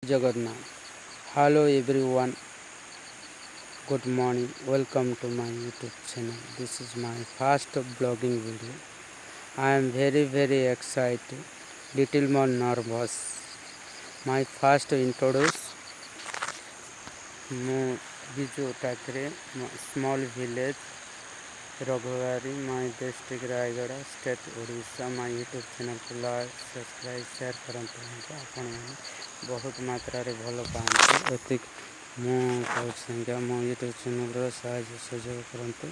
Jagannath. Hello everyone. Good morning. Welcome to my YouTube channel. This is my first blogging video. I am very excited. Little more nervous. My first introduce. ମୁଁ Biju Takare small village रघुवारी my district Raigarh state Odisha my YouTube channel को like subscribe share करते हैं आपण मैंने बहुत मात्रा रे भल पाते एतिक मुझे मो यूट्यूब चैनल साहाय्य सहयोग करते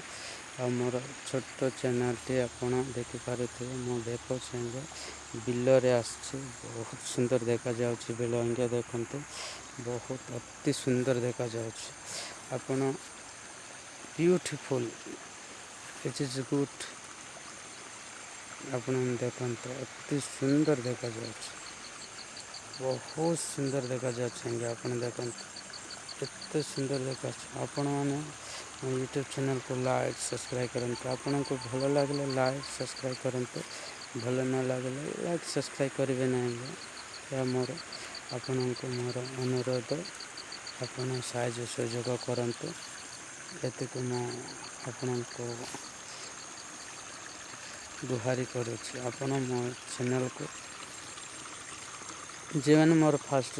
आ मोर छोट चैनल टी आपण देखिपे मो देखो बिलरे आसी बहुत सुंदर देखा जाउछि बिल इंगे देखते बहुत अति सुंदर देखा जाउछि आपण ब्यूटीफुल इट इज गुड आपण देखते अति सुंदर देखा जाउछि बहुत सुंदर देखा जाउछि आपण देखते एत सुंदर देखा आपण मैंने यूट्यूब चैनल को लाइक सब्सक्राइब करते आपण को भल लगे लाइक सब्सक्राइब करते भल न लगे लाइक सब्सक्राइब करेंगे नहीं या मोर आपण को मोर अनुरोध आपण साहाय्य सहयोग करते एतिक मो आपण को गुहारी करुच्छी आपण मो चैनल को जे मैंने मोर फास्ट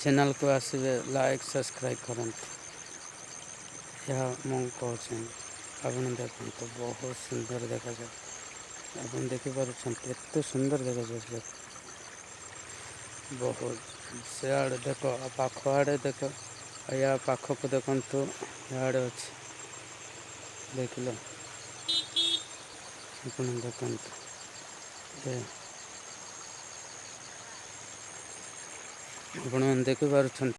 चैनल को आसवे लाइक सब्सक्राइब करते यह मुझे कहते आपन देखते बहुत सुंदर देखा जाए आप देखिपुर एत सुंदर देखा जाए बहुत से आड़े देख पाख आड़े देख या पाख को देखु इे अच्छे देख लो आप देखते आपण देखिपुर